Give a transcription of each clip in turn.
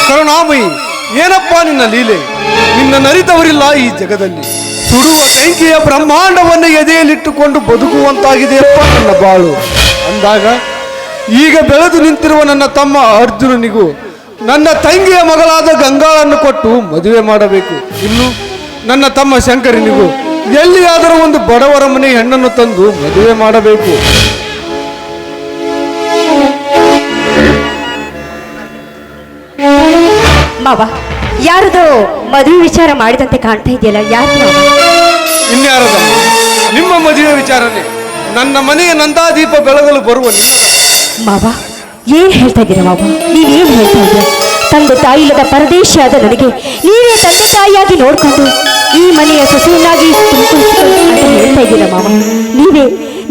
ಕರುಣಾಮಯಿ, ಏನಪ್ಪ ನಿನ್ನ ಲೀಲೆ? ನಿನ್ನ ನರಿತವರಿಲ್ಲ ಈ ಜಗದಲ್ಲಿ. ಸುಡುವ ಬೆಂಕಿಯ ಬ್ರಹ್ಮಾಂಡವನ್ನು ಎದೆಯಲ್ಲಿಟ್ಟುಕೊಂಡು ಬದುಕುವಂತಾಗಿದೆಯಪ್ಪ ನನ್ನ ಬಾಳು. ಅಂದಾಗ ಈಗ ಬೆಳೆದು ನಿಂತಿರುವ ನನ್ನ ತಮ್ಮ ಅರ್ಜುನನಿಗೂ ನನ್ನ ತಂಗಿಯ ಮಗಳಾದ ಗಂಗಾಳನ್ನು ಕೊಟ್ಟು ಮದುವೆ ಮಾಡಬೇಕು. ಇನ್ನು ನನ್ನ ತಮ್ಮ ಶಂಕರನಿಗೂ ಎಲ್ಲಿಯಾದರೂ ಒಂದು ಬಡವರ ಮನೆ ಹೆಣ್ಣನ್ನು ತಂದು ಮದುವೆ ಮಾಡಬೇಕು. ಮಾವ, ಯಾರದೋ ಮದುವೆ ವಿಚಾರ ಮಾಡಿದಂತೆ ಕಾಣ್ತಾ ಇದೆಯಲ್ಲ, ಯಾರು? ಇನ್ಯಾರದಮ್ಮ? ನಿಮ್ಮ ಮದುವೆ ವಿಚಾರನೆ. ನನ್ನ ಮನೆಯ ನಂದಾದೀಪ ಬೆಳಗಲು ಬರುವ ನಿನ್ನ ಮಾವ. ಏನ್ ಹೇಳ್ತಾ ಇದ್ದೀರಾ ಮಾವ? ನೀವೇನ್ ಹೇಳ್ತಾ ಇದ್ದೀರಾ? ತಂದೆ ತಾಯಿ ಇಲ್ಲದ ಪರದೇಶಿಯಾದ ನನಗೆ ನೀವೇ ತಂದೆ ತಾಯಿಯಾಗಿ ನೋಡ್ಕೊಂಡು ಈ ಮನೆಯ ಸೊಸೆಯನ್ನಾಗಿ ತುಂಬಿಸಿಕೊಂಡು ಅಂತ ಹೇಳ್ತಾ ಇದ್ದೀರಾ ಮಾವ?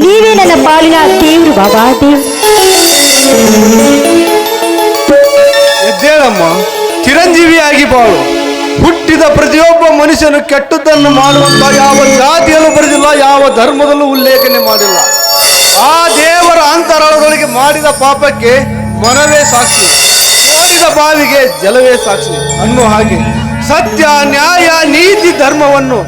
ನೀವೇ ನನ್ನ ಪಾಲಿನ ದೇವ್ರು ಬಾಬಾ, ದೇವ್ರು. ಎದ್ದೇಳಮ್ಮ, ಚಿರಂಜೀವಿಯಾಗಿ ಬಾಳು. ಹುಟ್ಟಿದ ಪ್ರತಿಯೊಬ್ಬ ಮನುಷ್ಯನು ಕೆಟ್ಟದ್ದನ್ನು ಮಾಡುವಂತ ಯಾವ ಜಾತಿಯಲ್ಲೂ ಬರೆದಿಲ್ಲ, ಯಾವ ಧರ್ಮದಲ್ಲೂ ಉಲ್ಲೇಖನೆ ಮಾಡಿಲ್ಲ. ಆ ದೇವರ ಅಂತರಾಳದೊಳಗೆ ಮಾಡಿದ ಪಾಪಕ್ಕೆ ಮನವೇ ಸಾಕ್ಷಿ, ತೋಡಿದ ಬಾವಿಗೆ ಜಲವೇ ಸಾಕ್ಷಿ ಅನ್ನೋ ಹಾಗೆ ಸತ್ಯ, ನ್ಯಾಯ, ನೀತಿ, ಧರ್ಮವನ್ನು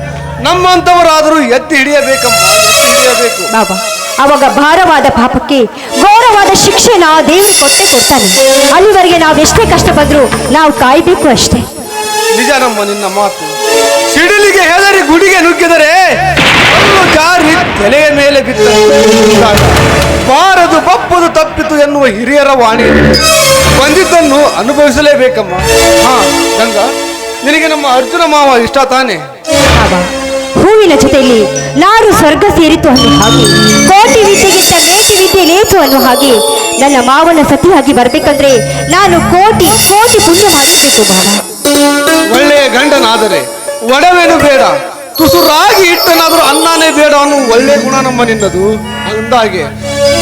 ನಮ್ಮಂತವರಾದರೂ ಎತ್ತಿ ಹಿಡಿಯಬೇಕಮ್ಮ, ಎತ್ತಿ ಹಿಡಿಯಬೇಕು. ಬಾಬಾ, ಅವಾಗ ಭಾರವಾದ ಪಾಪಕ್ಕೆ ಘೋರವಾದ ಶಿಕ್ಷೆನ ದೇವರು ಕೊಡ್ತಾನೆ. ಅಲ್ಲಿವರೆಗೆ ನಾವೆಷ್ಟೇ ಕಷ್ಟ ಬಂದ್ರು ನಾವು ಕಾಯ್ಬೇಕು ಅಷ್ಟೇ. ನಿಜನಮ್ಮ ನಿನ್ನ ಮಾತು. ಸಿಡಿಲಿಗೆ ಹೆದರಿ ಗುಡಿಗೆ ನುಗ್ಗಿದರೆ ಜಾರಿ ತಲೆಯ ಮೇಲೆ ಬಿದ್ದಾಗ ಬಾರದು ಬಪ್ಪದು ತಪ್ಪಿತು ಎನ್ನುವ ಹಿರಿಯರ ವಾಣಿ. ಬಂದಿದ್ದನ್ನು ಅನುಭವಿಸಲೇಬೇಕಮ್ಮ. ಹಾ ಗಂಗಾ, ನಿನಗೆ ನಮ್ಮ ಅರ್ಜುನ ಮಾವ ಇಷ್ಟ ತಾನೆ? ಹೂವಿನ ಜೊತೆಯಲ್ಲಿ ನಾರು ಸ್ವರ್ಗ ಸೇರಿತು ಅನ್ನೋ ಹಾಗೆ, ಕೋಟಿ ವಿದ್ಯೆಗಿಂತ ಮೇಟಿ ವಿದ್ಯೆ ಲೇತು ಅನ್ನೋ ಹಾಗೆ, ನನ್ನ ಮಾವನ ಸತಿಯಾಗಿ ಬರ್ಬೇಕಂದ್ರೆ ನಾನು ಕೋಟಿ ಕೋಟಿ ಪುಣ್ಯ ಮಾಡಬೇಕು ಬಾಬಾ. ಒಳ್ಳೆಯ ಗಂಡನಾದರೆ ಒಡವೇನು ಬೇಡ, ತುಸುರಾಗಿ ಇಟ್ಟನಾದರೂ ಅನ್ನನೇ ಬೇಡ ಅನ್ನೋ ಒಳ್ಳೆ ಗುಣ ನಮ್ಮ ನಿನ್ನದು. ಅಂದಾಗೆ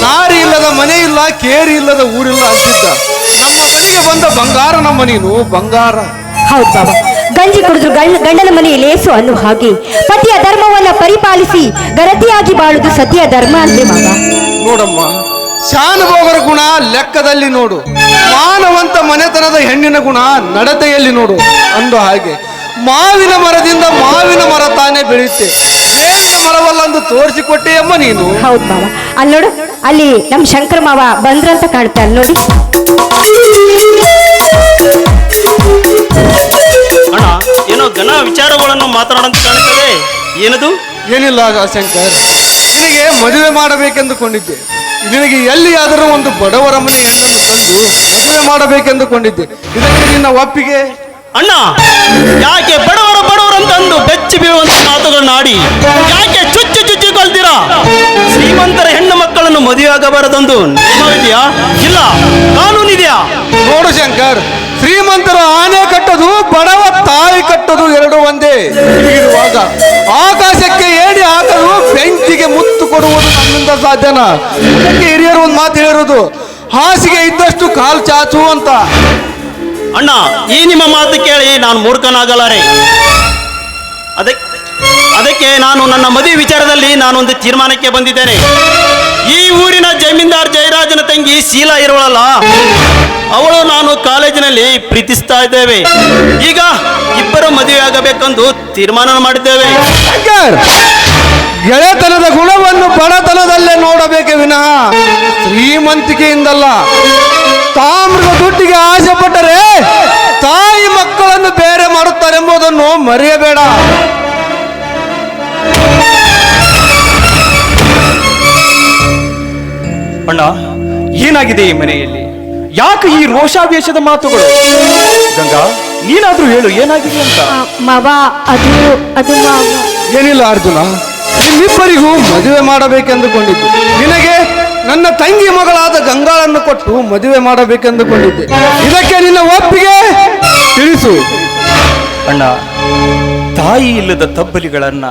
ನಾರಿ ಇಲ್ಲದ ಮನೆ ಇಲ್ಲ, ಕೇರಿ ಇಲ್ಲದ ಊರಿಲ್ಲ ಅಂತಿದ್ದ ನಮ್ಮ ಮನೆಗೆ ಬಂದ ಬಂಗಾರ ನಮ್ಮ ನೀನು, ಬಂಗಾರ. ಹೌದು ಬಾಬಾ, ಗಂಜಿ ಕುಡಿದ್ರು ಗಂಡನ ಮನೆ ಲೇಸು ಅನ್ನೋ ಹಾಗೆ ಪತಿಯ ಧರ್ಮವನ್ನ ಪರಿಪಾಲಿಸಿ ಗರತಿಯಾಗಿ ಬಾಳುದು ಸತಿಯ ಧರ್ಮ ಅಂದ್ರೆ ಬಾಬಾ. ನೋಡಮ್ಮ, ಶಾನುಭೋಗರ ಗುಣ ಲೆಕ್ಕದಲ್ಲಿ ನೋಡು, ಮಾನವಂತ ಮನೆತನದ ಹೆಣ್ಣಿನ ಗುಣ ನಡತೆಯಲ್ಲಿ ನೋಡು. ಅಂದು ಹಾಗೆ ಮಾವಿನ ಮರದಿಂದ ಮಾವಿನ ಮರ ತಾನೇ ಬೆಳೆಯುತ್ತೆ, ಬೇವಿನ ಮರವಲ್ಲಂದು ತೋರಿಸಿಕೊಟ್ಟೆ ಅಮ್ಮ ನೀನು. ಹೌದು ಬಾಬಾ, ಅಲ್ಲಿ ನೋಡು, ಅಲ್ಲಿ ನಮ್ ಶಂಕರ ಮಾವ ಬಂದ್ರಂತ ಕಾಣ್ತಾ, ಅಲ್ಲಿ ನೋಡಿ. ಅಣ್ಣ, ಏನೋ ಘನ ವಿಚಾರಗಳನ್ನು ಮಾತನಾಡಂತ ಕಾಣುತ್ತದೆ. ಏನದು? ಏನಿಲ್ಲ ಶಂಕರ್, ನಿನಗೆ ಮದುವೆ ಮಾಡಬೇಕೆಂದುಕೊಂಡಿದ್ದೆ. ನಿನಗೆ ಎಲ್ಲಿಯಾದರೂ ಒಂದು ಬಡವರ ಮನೆ ಹೆಣ್ಣನ್ನು ತಂದು ಮದುವೆ ಮಾಡಬೇಕೆಂದುಕೊಂಡಿದ್ದೆ. ಇದಕ್ಕೆ ನಿನ್ನ ಒಪ್ಪಿಗೆ? ಅಣ್ಣ, ಯಾಕೆ ಬಡವರಂತಂದು ಬೆಚ್ಚಿ ಬೀಳುವಂತ ಮಾತುಗಳನ್ನ ಆಡಿ ಯಾಕೆ ಚುಚ್ಚಿ ಕೊಳ್ತೀರಾ? ಶ್ರೀಮಂತರ ಹೆಣ್ಣು ಮಕ್ಕಳನ್ನು ಮದುವೆ ಆಗಬಾರದೊಂದು ನಿಯಮವಿದೆಯಾ? ಇಲ್ಲ, ಕಾನೂನಿದೆಯಾ? ನೋಡು ಶಂಕರ್, ಶ್ರೀಮಂತರ ಆನೆ ಕಟ್ಟೋದು, ಬಡವ ತಾಯಿ ಕಟ್ಟೋದು ಎರಡು ಒಂದೇ. ಹೀಗಿರುವಾಗ ಆಕಾಶಕ್ಕೆ ಏಣಿ ಹಾಕಲು ಬೆಂಕಿಗೆ ಮುತ್ತು ಕೊಡುವುದು ನಮ್ಮಿಂದ ಸಾಧ್ಯನಾ? ಅದಕ್ಕೆ ಹಿರಿಯರು ಒಂದು ಮಾತು ಹೇಳಿರೋದು, ಹಾಸಿಗೆ ಇದ್ದಷ್ಟು ಕಾಲು ಚಾಚು ಅಂತ. ಅಣ್ಣ, ಈ ನಿಮ್ಮ ಮಾತು ಕೇಳಿ ನಾನು ಮೂರ್ಖನಾಗಲಾರೆ. ಅದಕ್ಕೆ ನಾನು ನನ್ನ ಮದುವೆ ವಿಚಾರದಲ್ಲಿ ನಾನೊಂದು ತೀರ್ಮಾನಕ್ಕೆ ಬಂದಿದ್ದೇನೆ. ಈ ಊರಿನ ಜಮೀನ್ದಾರ್ ಜಯರಾಜನ ತಂಗಿ ಶೀಲಾ ಇರುವಳಲ್ಲ, ಅವಳು ನಾನು ಕಾಲೇಜಿನಲ್ಲಿ ಪ್ರೀತಿಸ್ತಾ ಇದ್ದೇವೆ. ಈಗ ಇಬ್ಬರು ಮದುವೆ ಆಗಬೇಕೆಂದು ತೀರ್ಮಾನ ಮಾಡಿದ್ದೇವೆ. ಗೆಳೆತನದ ಗುಣವನ್ನು ಬಡತನದಲ್ಲೇ ನೋಡಬೇಕೆ ವಿನಃ ಶ್ರೀಮಂತಿಕೆಯಿಂದಲ್ಲ. ತಾಮ್ರದ ದುಡ್ಡಿಗೆ ಆಸೆ ಪಟ್ಟರೆ ತಾಯಿ ಮಕ್ಕಳನ್ನು ಬೇರೆ ಮಾಡುತ್ತಾರೆಂಬುದನ್ನು ಮರೆಯಬೇಡ. ಅಣ್ಣ, ಏನಾಗಿದೆ ಈ ಮನೆಯಲ್ಲಿ? ಯಾಕೆ ಈ ರೋಷಾವೇಶದ ಮಾತುಗಳು? ಗಂಗಾ, ನೀನಾದ್ರೂ ಹೇಳು, ಏನಾಗಿದೆ ಅಂತ. ಮಾವ, ಅದು ಮಾವ. ಏನಿಲ್ಲ ಅರ್ಜುನ, ನಿಮ್ಮಿಬ್ಬರಿಗೂ ಮದುವೆ ಮಾಡಬೇಕೆಂದುಕೊಂಡಿದ್ದೆ. ನಿನಗೆ ನನ್ನ ತಂಗಿ ಮಗಳಾದ ಗಂಗಾಳನ್ನು ಕೊಟ್ಟು ಮದುವೆ ಮಾಡಬೇಕೆಂದುಕೊಂಡಿದ್ದೆ. ಇದಕ್ಕೆ ನಿನ್ನ ಒಪ್ಪಿಗೆ ತಿಳಿಸು. ಅಣ್ಣ, ತಾಯಿ ಇಲ್ಲದ ತಬ್ಬಲಿಗಳನ್ನ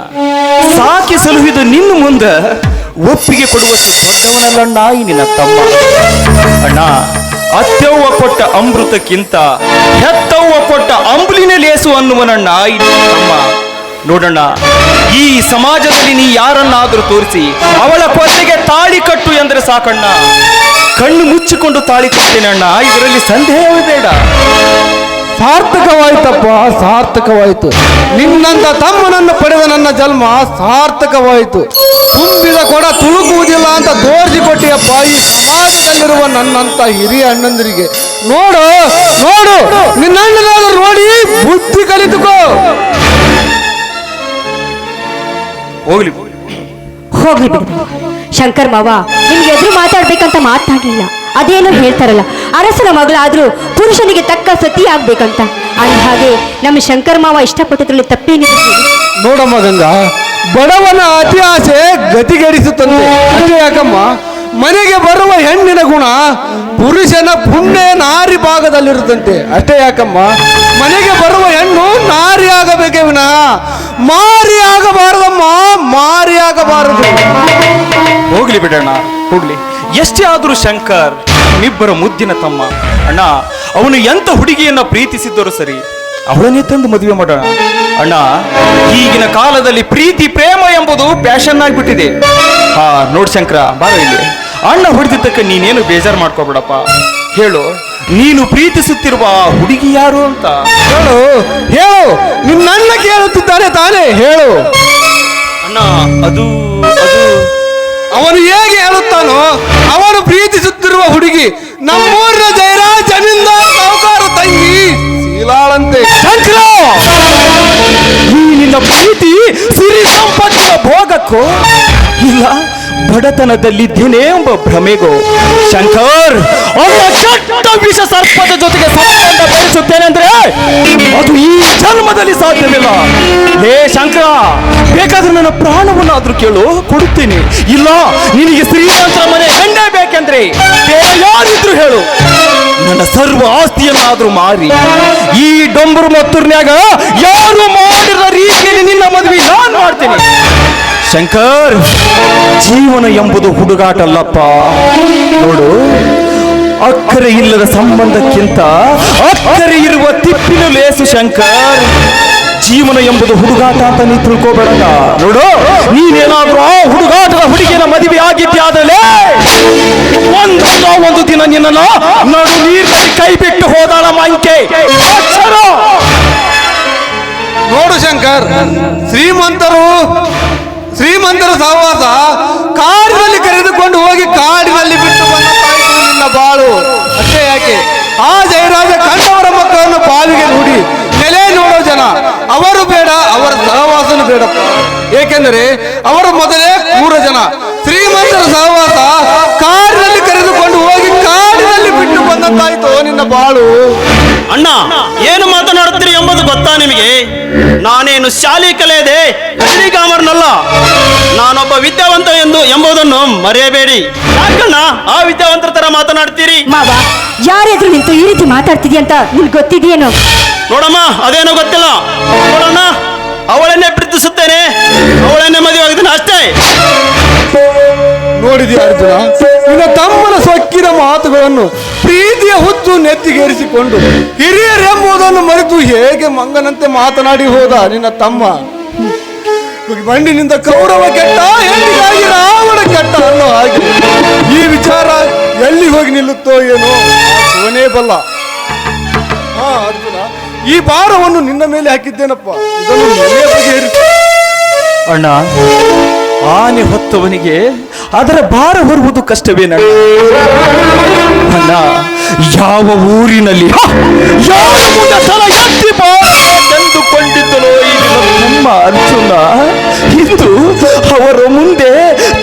ಸಾಕಿ ಸಲುಹಿದು ನಿನ್ನ ಮುಂದೆ ಒಪ್ಪಿಗೆ ಕೊಡುವಷ್ಟು ದೊಡ್ಡವನಲ್ಲಣ್ಣ ಈ ನಿನ್ನ ತಮ್ಮ. ಅಣ್ಣ, ಅತ್ಯವ್ವ ಕೊಟ್ಟ ಅಮೃತಕ್ಕಿಂತ ಹೆತ್ತವ್ವ ಕೊಟ್ಟ ಅಂಬುಲಿನ ಲೇಸು ಅನ್ನುವನಣ್ಣ ಈ ನಿನ್ನ ತಮ್ಮ. ನೋಡಣ್ಣ, ಈ ಸಮಾಜದಲ್ಲಿ ನೀ ಯಾರನ್ನಾದರೂ ತೋರಿಸಿ ಅವಳ ಕೊನೆಗೆ ತಾಳಿ ಕಟ್ಟು ಎಂದರೆ ಸಾಕಣ್ಣ. ಕಣ್ಣು ಮುಚ್ಚಿಕೊಂಡು ತಾಳಿ ಕಟ್ಟೇನಣ್ಣ, ಇದರಲ್ಲಿ ಸಂದೇಹವೇ ಬೇಡ. ಸಾರ್ಥಕವಾಯ್ತಪ್ಪ, ಸಾರ್ಥಕವಾಯಿತು. ನಿನ್ನಂತ ತಮ್ಮನನ್ನು ಪಡೆದ ನನ್ನ ಜನ್ಮ ಸಾರ್ಥಕವಾಯಿತು. ತುಂಬಿದ ಕೊಡ ತುಳುಕುವುದಿಲ್ಲ ಅಂತ ತೋರಿಸಿಕೊಟ್ಟಿಯಪ್ಪ ಈ ಸಮಾಜದಲ್ಲಿರುವ ನನ್ನಂತ ಹಿರಿಯ ಅಣ್ಣಂದಿರಿಗೆ. ನೋಡು ನೋಡು, ನಿನ್ನ ಅಣ್ಣನಾದ್ರೂ ನೋಡಿ ಬುದ್ಧಿ ಕಲಿತುಕೋ. ಹೋಗ್ಲಿ ಹೋಗ್ಲಿ ಬಿಡು ಶಂಕರ್ ಮಾವ, ನಿಮ್ಗೆ ಎದುರು ಮಾತಾಡ್ಬೇಕಂತ ಮಾತಾಡ್ಲಿಲ್ಲ. ಅದೇನೋ ಹೇಳ್ತಾರಲ್ಲ, ಅರಸನ ಮಗಳಾದ್ರೂ ಪುರುಷನಿಗೆ ತಕ್ಕ ಸತಿ ಆಗ್ಬೇಕಂತ. ಅಂದ ಹಾಗೆ ನಮ್ಮ ಶಂಕರ್ ಮಾವ ಇಷ್ಟಪಟ್ಟದ್ರಲ್ಲಿ ತಪ್ಪೇನಿದೆ ಹೇಳಿ? ನೋಡಮ್ಮ ಗಂಗಾ, ಬಡವನ ಅತಿ ಆಸೆ ಗತಿಗೆಡಿಸುತ್ತಂತೆ. ಅಷ್ಟೇ ಯಾಕಮ್ಮ, ಮನೆಗೆ ಬರುವ ಹೆಣ್ಣಿನ ಗುಣ ಪುರುಷನ ಪುಣ್ಯ ನಾರಿ ಭಾಗದಲ್ಲಿರುತ್ತಂತೆ. ಅಷ್ಟೇ ಯಾಕಮ್ಮ, ಮನೆಗೆ ಬರುವ ಹೆಣ್ಣು ನಾರಿ ಆಗಬೇಕೇ ವಿನಃ ಮಾರಿ ಆಗಬಾರದಮ್ಮ, ಮಾರಿ ಆಗಬಾರದು. ಹೋಗ್ಲಿ ಬಿಡೋಣ, ಹೋಗ್ಲಿ. ಎಷ್ಟೇ ಆದ್ರೂ ಶಂಕರ್ ನಿಬ್ಬರ ಮುದ್ದಿನ ತಮ್ಮ. ಅಣ್ಣ, ಅವನು ಎಂತ ಹುಡುಗಿಯನ್ನ ಪ್ರೀತಿಸಿದ್ದರೂ ಸರಿ, ಅವಳನ್ನೇ ತಂದು ಮದುವೆ ಮಾಡೋಣ. ಅಣ್ಣ, ಈಗಿನ ಕಾಲದಲ್ಲಿ ಪ್ರೀತಿ ಪ್ರೇಮ ಎಂಬುದು ಪ್ಯಾಷನ್ ಆಗಿಬಿಟ್ಟಿದೆ. ಹಾ ನೋಡ್ ಶಂಕರ, ಬಾರ ಇಲ್ಲಿ. ಅಣ್ಣ ಹೊಡೆದಿದ್ದಕ್ಕೆ ನೀನೇನು ಬೇಜಾರು ಮಾಡ್ಕೋಬೇಡಪ್ಪ. ಹೇಳು, ನೀನು ಪ್ರೀತಿಸುತ್ತಿರುವ ಆ ಹುಡುಗಿ ಯಾರು ಅಂತ ಹೇಳು, ಹೇಳು. ನಿನ್ನ ಕೇಳುತ್ತಿದ್ದಾನೆ ತಾನೇ, ಹೇಳು. ಅಣ್ಣ, ಅದು ಅದು ಅವನು ಹೇಗೆ ಹೇಳುತ್ತಾನೋ, ಅವನು ಪ್ರೀತಿಸುತ್ತಿರುವ ಹುಡುಗಿ ನಮ್ಮೂರಿನ ಜಯರಾಜ್ ಜಮೀನ್ದಾರ್ ಸಾಹುಕಾರ ತಂಗಿ ಶೀಲಾಳಂತೆ. ಶಂಕರ, ಈ ನಿನ್ನ ಪ್ರೀತಿ ಸಿರಿ ಸಂಪತ್ತಿನ ಭೋಗಕ್ಕೋ ಇಲ್ಲ ಬಡತನದಲ್ಲಿದ್ದೇನೆ ಎಂಬ ಭ್ರಮೆಗೋ? ಶಂಕರ್, ಅವರ ಕೆಟ್ಟ ವಿಷ ಸರ್ಪದ ಜೊತೆಗೆ ಸಂಬಂಧ ಬೆಳೆಸುತ್ತೇನೆ ಅಂದ್ರೆ ಅದು ಈ ಜನ್ಮದಲ್ಲಿ ಸಾಧ್ಯವಿಲ್ಲ. ಹೇ ಶಂಕರ, ಬೇಕಾದ್ರೆ ನನ್ನ ಪ್ರಾಣವನ್ನಾದ್ರೂ ಕೇಳು, ಕೊಡುತ್ತೇನೆ. ಇಲ್ಲ ನಿನಗೆ ಶ್ರೀಮಂತರ ಮನೆ ಹೆಣ್ಣೆ ಬೇಕೆಂದ್ರೆ ಬೇರೆ ಯಾರಿದ್ರು ಹೇಳು, ನನ್ನ ಸರ್ವ ಆಸ್ತಿಯನ್ನಾದ್ರೂ ಮಾರಿ ಈ ಡೊಂಬರು ಮತ್ತೂರ್ನ್ಯಾಗ ಯಾರು ಮಾಡಿದ ರೀತಿಯಲ್ಲಿ ನಿನ್ನ ಮದುವೆ ನಾನು ಮಾಡ್ತೇನೆ. ಶಂಕರ್, ಜೀವನ ಎಂಬುದು ಹುಡುಗಾಟಲ್ಲಪ್ಪ. ನೋಡು, ಅಕ್ಕರೆ ಇಲ್ಲದ ಸಂಬಂಧಕ್ಕಿಂತ ಅಕ್ಕರೆ ಇರುವ ತಿಪ್ಪಿನ ಲೇಸು. ಶಂಕರ್, ಜೀವನ ಎಂಬುದು ಹುಡುಗಾಟ ಅಂತ ನೀ ತಿಳ್ಕೋಬೇಡ. ನೋಡು, ನೀನೇನಾದ್ರೂ ಆ ಹುಡುಗಾಟದ ಹುಡುಗಿನ ಮದುವೆ ಆಗಿದ್ಯಾದಲೇ ಒಂದು ದಿನ ನಿನ್ನ ನಡು ನೀರಿನಲ್ಲಿ ಕೈ ಬಿಟ್ಟು ಹೋದಾಳ ಮಂಕೆ. ನೋಡು ಶಂಕರ್, ಶ್ರೀಮಂತರ ಸಹವಾಸ ಕಾಡಿನಲ್ಲಿ ಕರೆದುಕೊಂಡು ಹೋಗಿ ಕಾಡಿನಲ್ಲಿ ಬಿಟ್ಟು ಬಂದ ತಾಯಿತು ನಿನ್ನ ಬಾಳು. ಅಷ್ಟೇ ಯಾಕೆ, ಆ ಜಯರಾಜ ಕಂಡವರ ಮಕ್ಕಳನ್ನು ಬಾವಿಗೆ ನೋಡಿ ನೆಲೆ ನೋಡೋ ಜನ ಅವರು ಬೇಡ, ಅವರ ಸಹವಾಸನು ಬೇಡಪ್ಪ. ಏಕೆಂದರೆ ಅವರು ಮೊದಲೇ ಕ್ರೂರ ಜನ. ಶ್ರೀಮಂತರ ಸಹವಾಸ ಕಾಡಿನಲ್ಲಿ ಕರೆದುಕೊಂಡು ಹೋಗಿ ಕಾಡಿನಲ್ಲಿ ಬಿಟ್ಟು ಬಂದಂತಾಯ್ತು ನಿನ್ನ ಬಾಳು. ಅಣ್ಣ, ಏನು ಮಾತನಾಡುತ್ತೀರಿ ಎಂಬುದು ಗೊತ್ತಾ ನಿಮಗೆ? ನಾನೇನು ಶಾಲೆ ಕಲೆಯದೆ ಹಳ್ಳಿಗಾಮರ್ನಲ್ಲ, ನಾನೊಬ್ಬ ವಿದ್ಯಾವಂತ ಎಂಬುದನ್ನು ಮರೆಯಬೇಡಿ. ಯಾಕಣ್ಣ ಆ ವಿದ್ಯಾವಂತರ ತರ ಮಾತನಾಡ್ತೀರಿ? ಮಾವ, ಯಾರೆದ್ರು ನಿಂತು ಈ ರೀತಿ ಮಾತಾಡ್ತಿದ್ಯ ಅಂತ ನಿಮ್ಗೆ ಗೊತ್ತಿದೆಯೇನೋ? ನೋಡಮ್ಮ, ಅದೇನೋ ಗೊತ್ತಿಲ್ಲ. ನೋಡಣ್ಣ, ಅವಳನ್ನೇ ಪ್ರೀತಿಸುತ್ತೇನೆ, ಅವಳನ್ನೇ ಮದುವೆ ಆಗಿದ್ದೇನೆ ಅಷ್ಟೇ. ನೋಡಿದ್ಯಾ ಅರ್ಜುನ, ನಿನ್ನ ತಮ್ಮನ ಸೊಕ್ಕಿನ ಮಾತುಗಳನ್ನು ಪ್ರೀತಿಯ ಹುಚ್ಚು ನೆತ್ತಿಗೇರಿಸಿಕೊಂಡು ಹಿರಿಯರೆಂಬುದನ್ನು ಮರೆತು ಹೇಗೆ ಮಂಗನಂತೆ ಮಾತನಾಡಿ ಹೋದ ನಿನ್ನ ತಮ್ಮ. ಬಂಡಿನಿಂದ ಕೌರವ ಕೆಟ್ಟ, ಹೆಣ್ಣಿಗಾಗಿ ರಾವಣ ಕೆಟ್ಟ ಅನ್ನೋ ಹಾಗೆ ಈ ವಿಚಾರ ಎಲ್ಲಿ ಹೋಗಿ ನಿಲ್ಲುತ್ತೋ ಏನೋ ಶಿವನೇ ಬಲ್ಲ. ಹಾ ಅರ್ಜುನ, ಈ ಭಾರವನ್ನು ನಿನ್ನ ಮೇಲೆ ಹಾಕಿದ್ದೇನಪ್ಪ, ಇದನ್ನು ನೆಲೆಯ ಬಗೆಹರಿಸು. ಅಣ್ಣ, ಆನೆ ಹೊತ್ತವನಿಗೆ ಅದರ ಭಾರ ಹೊರುವುದು ಕಷ್ಟವೇನ? ಅಣ್ಣ, ಯಾವ ಊರಿನಲ್ಲಿ ಯಾವ ತಲ ಎತ್ತಿ ತಂದುಕೊಂಡಿದ್ದನೋ ಈ ನಮ್ಮ ಅರ್ಜುನ, ಇಂದು ಅವರ ಮುಂದೆ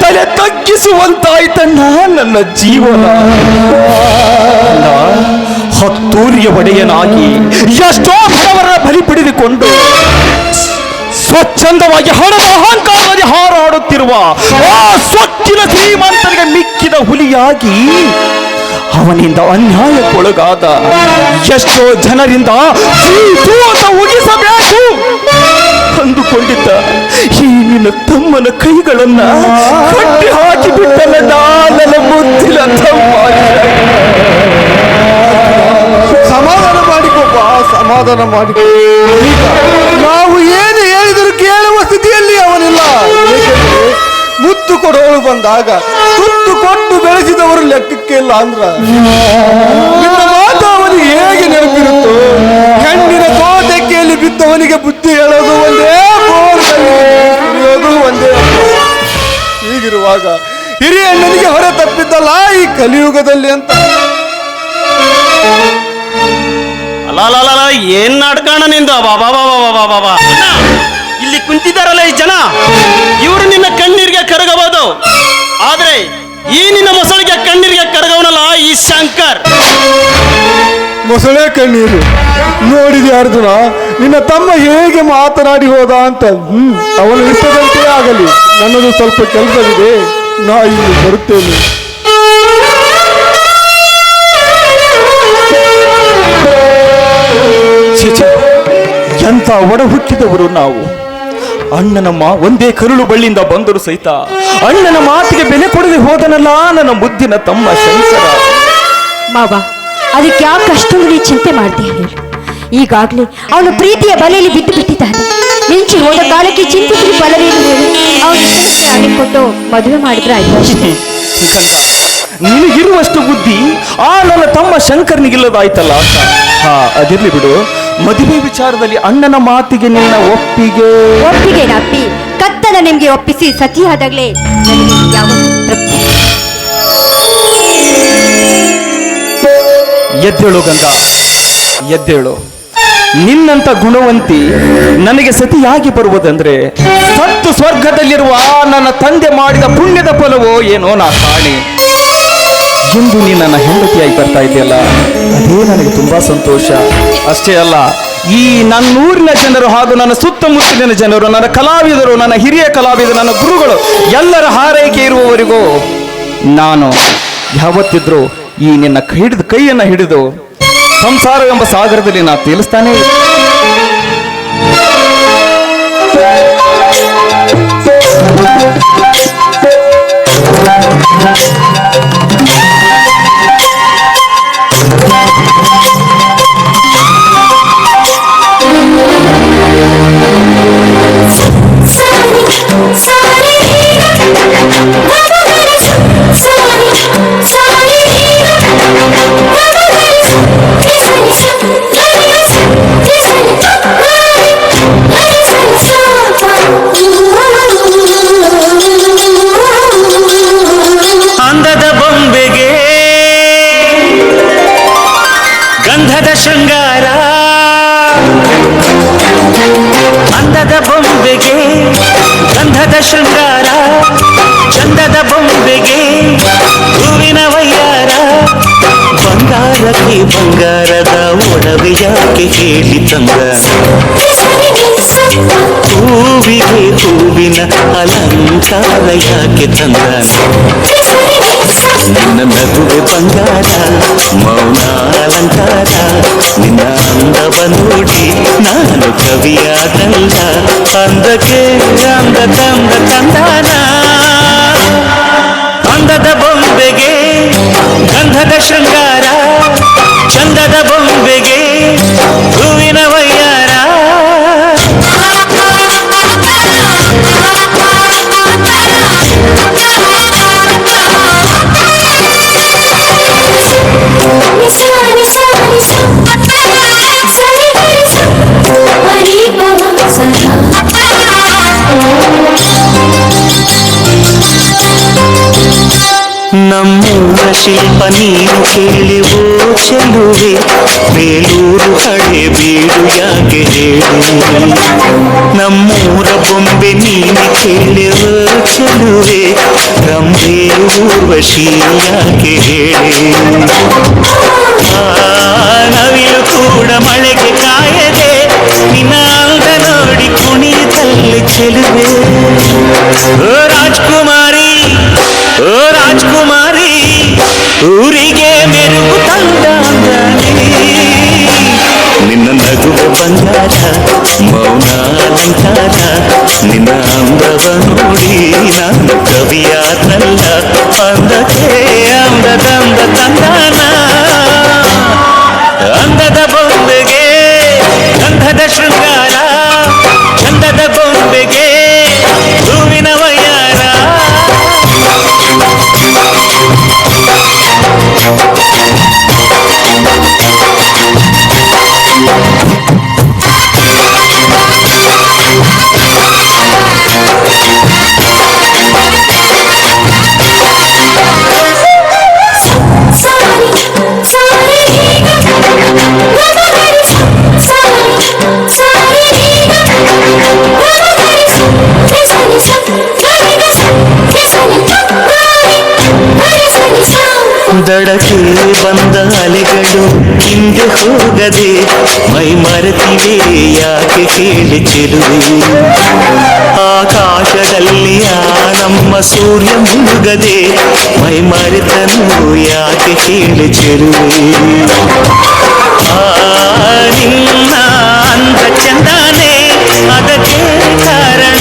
ತಲೆ ತಗ್ಗಿಸುವಂತಾಯ್ತಣ್ಣ ನನ್ನ ಜೀವನ. ಹತ್ತೂರಿಯ ಒಡೆಯನಾಗಿ ಎಷ್ಟೋ ಬಡವರ ಬಲಿ ಪಡೆದುಕೊಂಡು ಸ್ವಚ್ಛಂದವಾಗಿ ಹಣದ ಅಹಂಕಾರವಾಗಿ ಹಾರಾಡುತ್ತಿರುವ ಆ ಸೊಕ್ಕಿನ ಶ್ರೀಮಂತರಿಗೆ ಮಿಕ್ಕಿದ ಹುಲಿಯಾಗಿ ಅವನಿಂದ ಅನ್ಯಾಯಕ್ಕೊಳಗಾದ ಎಷ್ಟೋ ಜನರಿಂದ ಅಂತ ಉಗಿಸಬೇಕು ಅಂದುಕೊಂಡಿದ್ದ ಈ ನಿನ್ನ ತಮ್ಮನ ಕೈಗಳನ್ನ ಕಟ್ಟಿ ಹಾಕಿಬಿಟ್ಟಲ್ಲ ನನ್ನ ಮುದ್ದಿನ ತಮ್ಮ. ಸಮಾಧಾನ ಮಾಡಿಕೊಪ್ಪ, ಸಮಾಧಾನ ಮಾಡಿಕೊ. ನಾವು ಏನು ಹೇಳಿದರೂ ಕೇಳುವ ಸ್ಥಿತಿಯಲ್ಲಿ ಅವನಿಲ್ಲ. ಏಕೆಂದರೆ ಮುತ್ತು ಕೊಡೋಳು ಬಂದಾಗ ತುತ್ತು ಕೊಟ್ಟು ಬೆಳೆಸಿದವರು ಲೆಕ್ಕಕ್ಕೆ ಇಲ್ಲ ಅಂದ್ರ ನಿನ್ನ ಮಾತು ಅವನಿಗೆ ಹೇಗೆ ನೆನಪಿರುತ್ತೋ, ನನಗೆ ಬುದ್ಧಿ ಹೇಳೋದು ಒಂದೇ, ಸುರಿಯೋದು ಒಂದೇ. ಹೀಗಿರುವಾಗ ಹಿರಿಯ ನನಗೆ ಹೊರ ತಪ್ಪಿದ್ದಲ್ಲ ಈ ಕಲಿಯುಗದಲ್ಲಿ ಅಂತ. ಅಲ್ಲ ಏನ್ ನಾಟಕಣ ನಿಂದು? ಬಾಬಾ ಇಲ್ಲಿ ಕುಂತಿದ್ದಾರಲ್ಲ ಈ ಜನ, ಇವರು ನಿನ್ನ ಕಣ್ಣೀರಿಗೆ ಕರಗಬಹುದು. ಆದ್ರೆ ಈ ನಿನ್ನ ಮೊಸಳಿಗೆ ಕಣ್ಣೀರಿಗೆ ಕರಗವನಲ್ಲ ಈ ಶಂಕರ್. ಮೊಸಳೆ ಕಣ್ಣೀರು ನೋಡಿದೆ ಅರ್ಜುನ, ನಿನ್ನ ತಮ್ಮ ಹೇಗೆ ಮಾತನಾಡಿ ಹೋದ ಅಂತ. ಅವನು ಇಷ್ಟದಂತೆ ಆಗಲಿ, ನನ್ನದು ಸ್ವಲ್ಪ ಕೆಲಸವಿದೆ, ನಾ ಇಲ್ಲಿ ಬರುತ್ತೇನೆ. ಎಂತ ಒಡ ಹುಟ್ಟಿದವರು ನಾವು. ಅಣ್ಣನಮ್ಮ ಒಂದೇ ಕರುಳು ಬಳ್ಳಿಯಿಂದ ಬಂದರು ಸಹಿತ ಅಣ್ಣನ ಮಾತಿಗೆ ಬೆಲೆ ಕೊಡದೆ ಹೋದನಲ್ಲ ನನ್ನ ಮುದ್ದಿನ ತಮ್ಮ ಶಂಕರ. ಮಾವ, ಅದಕ್ಕೆ ಯಾಕೆ ಅಷ್ಟೊಂದು ನೀ ಚಿಂತೆ ಮಾಡ್ತೀಯ ಹೇಳು? ಈಗಾಗಲೇ ಅವನು ಪ್ರೀತಿಯ ಬಲೆಯಲ್ಲಿ ಬಿದ್ದು ಬಿಟ್ಟಿದ್ದಾನೆ. ಮಿಂಚಿ ಹೋದ ಕಾಲಕ್ಕೆ ಚಿಂತಿಸಿ ಬಲವೇನು ಹೇಳಿ? ಅವನು ಆಡಿಕೊಟ್ಟು ಮದುವೆ ಮಾಡಿದ್ರೆ ಆಯ್ತು ಅಷ್ಟೇ. ನಿನಗಿರುವಷ್ಟು ಬುದ್ಧಿ ಆ ನನ್ನ ತಮ್ಮ ಶಂಕರ್ನಿಗಿಲ್ಲದಾಯ್ತಲ್ಲ ಅಂತ. ಅದಿರ್ಲಿ ಬಿಡು. ಮದುವೆ ವಿಚಾರದಲ್ಲಿ ಅಣ್ಣನ ಮಾತಿಗೆ ನಿನ್ನ ಒಪ್ಪಿಗೆ ನಪ್ಪಿ ಕತ್ತನ ನಿಮ್ಗೆ ಒಪ್ಪಿಸಿ ಸತಿಯಾದಾಗಲೇ ಯಾವ ತೃಪ್ತಿ. ಎದ್ದೇಳು ಗಂಗ, ಎದ್ದೇಳು. ನಿನ್ನಂತ ಗುಣವಂತಿ ನನಗೆ ಸತಿಯಾಗಿ ಬರುವುದಂದ್ರೆ ಸತ್ತು ಸ್ವರ್ಗದಲ್ಲಿರುವ ನನ್ನ ತಂದೆ ಮಾಡಿದ ಪುಣ್ಯದ ಫಲವೋ ಏನೋ ನಾ ಕಾಣೆ. ಎಂದು ನೀ ನನ್ನ ಹೆಂಡತಿಯಾಗಿ ಬರ್ತಾ ಇದೆಯಲ್ಲ, ಅದೇ ನನಗೆ ತುಂಬಾ ಸಂತೋಷ. ಅಷ್ಟೇ ಅಲ್ಲ, ಈ ನನ್ನೂರಿನ ಜನರು ಹಾಗೂ ನನ್ನ ಸುತ್ತಮುತ್ತಲಿನ ಜನರು, ನನ್ನ ಕಲಾವಿದರು, ನನ್ನ ಹಿರಿಯ ಕಲಾವಿದರು, ನನ್ನ ಗುರುಗಳು ಎಲ್ಲರ ಹಾರೈಕೆ ಇರುವವರೆಗೂ ನಾನು ಯಾವತ್ತಿದ್ರೂ ಈ ನಿನ್ನ ಕೈಯನ್ನು ಹಿಡಿದು ಸಂಸಾರ ಎಂಬ ಸಾಗರದಲ್ಲಿ ನಾ ತೇಲಿಸ್ತಾನೆ. ಅಂದದ ಬೊಂಬೆಗೆ ಗಂಧದ ಶೃಂಗಾರ, ಅಂದದ ಬೊಂಬೆಗೆ ಗಂಧದ ಶೃಂಗಾರ, ಚಂದದ ಬೊಂಬೆಗೆ ಹೂವಿನ ವಯ್ಯಾರ, ಬಂಗಾರಕ್ಕೆ ಬಂಗಾರದ ಒಡವೆ ಯಾಕೆ ಹೇಳಿ ತಂದ, ಹೂವಿಗೆ ಹೂವಿನ ಅಲಂಕಾರ ಯಾಕೆ ತಂದ, ನಿನ್ನ ನಗುವೆ ಬಂಗಾರ ಮೌನ ಅಲಂಕಾರ, ನಿನ್ನ ಅಂದವ ನೋಡಿ ನಾನು ಕವಿಯಾದಲ್ಲ, ಅಂದಕ್ಕೆ ಅಂದ ತಂದ ತಂದಾನ. ಅಂದದ ಬೊಂಬೆಗೆ ಗಂಧದ ಶೃಂಗಾರ, ಚಂದದ ಬೊಂಬೆಗೆ ಹೂವಿನ ವಯ್ಯಾರ. ನಮ್ಮೂರ ಶಿಲ್ಪ ನೀನು ಕೇಳಿವೋ ಚೆಲುವೆ, ಬೇಲೂರು ಹಳೆ ಬೀಡು ಯಾಕೆ ಹೇಳಿ, ನಮ್ಮೂರ ಬೊಂಬೆ ನೀನು ಕೇಳಿವೋ ಚೆಲುವೆ, ರಂಭೆ ಊರ್ವಶಿ ಯಾಕೆ ಹೇಳಿ, ನವಿಲು ಕೂಡ ಮಳೆಗೆ ಕಾಯದೆ ನಿನ್ನ ಅಂದ ನೋಡಿ ಕುಣಿತಲ್ಲಿ ಚೆಲುವೆ. ಓ ರಾಜ್ಕುಮಾರಿ, ಓ ರಾಜ್ಕುಮಾರಿ, ಊರಿಗೆ ಮೆರುಗು ತಂದಾನೆ, ನಿನ್ನ ನಗುವ ಬಂಗಾರ ಮೌನ ಅಲಂಕಾರ, ನಿನ್ನ ಅಂದವ ನೋಡಿ ನಾನು ಕವಿಯಾದಲ್ಲ, ಅಂದಕ್ಕೆ ಅಂದದಂದ ತಂದಾನ. ಅಂದದ ಬೊಂಬೆಗೆ ಗಂಧದ ಶೃಂಗಾರ, ಚಂದದ ಬೊಂಬೆಗೆ ಹೂವಿನ ವಯ್ಯಾರ. ದಡಕ್ಕೆ ಬಂದ ಅಲೆಗಳು ಹಿಂದೆ ಹೋಗದೆ ಮೈ ಮರೆತಿವೆ ಯಾಕೆ ಕೇಳಿ ಚೆಲುವೆ ಆಕಾಶದಲ್ಲಿ ನಮ್ಮ ಸೂರ್ಯ ಮುಳುಗದೆ ಮೈ ಮರೆತನು ಯಾಕೆ ಕೇಳಿ ಚೆಲುವೆ ನಿನ್ನ ಅಂದ ಚಂದಾನೆ ಅದಕ್ಕೆ ಕಾರಣ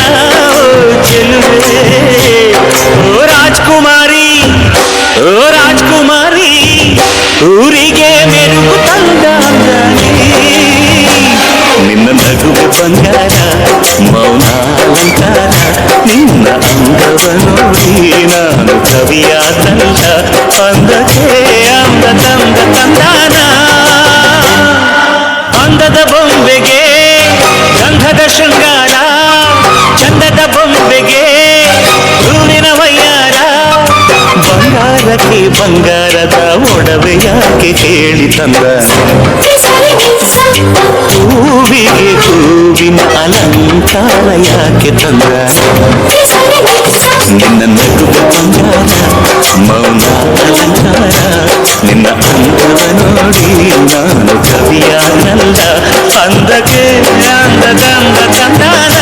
ಚೆಲುವೆ ಓ ರಾಜ್ಕುಮಾರಿ ಓ ರಾಜ್ಕುಮಾರಿ ಊರಿಗೆ ಮೆರುಗು ತಂದಾನೆ ನಿನ್ನ ನಗುವೆ ಬಂಗಾರ ಮೌನ ಅಲಂಕಾರ ನಿನ್ನ ಅಂದವ ನೋಡಿ ನಾನು ಕವಿಯಾದಲ್ಲ ಅಂದಕ್ಕೆ ಅಂದ ತಂದ ತಂದಾನ ಅಂದದ ಬೊಂಬೆಗೆ ಗಂಧದ ಶೃಂಗಾರ ಚಂದದ ಬೊಂಬೆಗೆ ಹೂವಿನ ವಯ್ಯಾರ ಬಂಗಾರಕ್ಕೆ ಬಂಗಾರದ ಒಡವೆ ಯಾಕೆ ಹೇಳಿ ತಂದ ಹೂವಿಗೆ ಹೂವಿನ ಅಲಂಕಾರ ಯಾಕೆ ತಂದ ನಿನ್ನ ನಗುವ ಬಂಗಾರ ಮೌನ ಅಲಂಕಾರ ನಿನ್ನ ಅಂದವ ನೋಡಿ ನಾನು ಕವಿಯಾನಲ್ಲ ಅಂದಕ್ಕೆ ಅಂದದಂದ ತಂದಾನ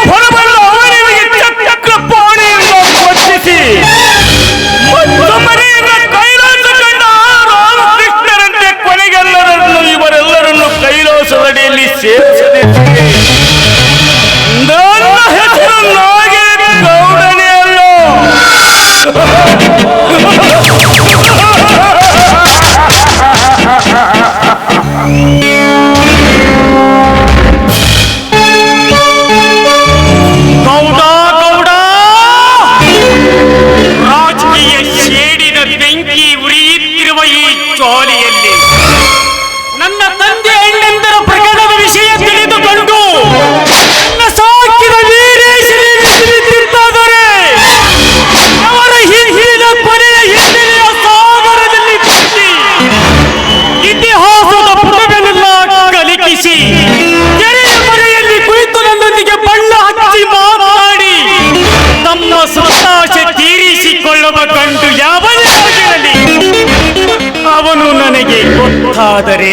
ಹೊರಬಲ್ಲ ಅವನಿಗೆ ಚಕ್ರಪಾಣಿಯಿಂದ ವರ್ತಿಸಿ ಮನೆಯಿಂದ ಕೈಲಾಸ ಕಂಡ ರಾಮಕೃಷ್ಣರಂತೆ ಕೊನೆಗೆಲ್ಲರನ್ನು ಇವರೆಲ್ಲರನ್ನು ಕೈಲಾಸದಡಿಯಲ್ಲಿ ಸೇರಿಸದಿದ್ದರೆ ನನ್ನ ಹೆಸರು ನಾಗೇಂದ್ರ ಗೌಡನೇ ಅಲ್ಲ. ನನ್ನ ತಂದೆ ಅಣ್ಣಂದರ ಪ್ರಕರಣದ ವಿಷಯ ತಿಳಿದುಕೊಂಡು ನನ್ನ ಸಾಕಿದ ವೀರೇಶನಿದ್ದಾರೆ ಅವರ ಹಿಂದಿನ ಕೊನೆಯ ಹಿನ್ನೆಲೆಯ ಸಾಗರದಲ್ಲಿ ಬಿಸಿ ಇತಿಹಾಸದ ಪುಟಗಳನ್ನ ಕಲಿಕಿಸಿ ಕೆರೆಯ ಮರೆಯಲ್ಲಿ ಕುಳಿತು ನನ್ನೊಂದಿಗೆ ಬಣ್ಣ ಹಚ್ಚಿ ಮಾತನಾಡಿ ತಮ್ಮ ಸುತ್ತಾಸೆ ತೀರಿಸಿಕೊಳ್ಳುವ ಕಂಡು ಯಾವನೇ ಆಗಿರಲಿ ಅವನು ನನಗೆ ಗೊತ್ತಾದರೆ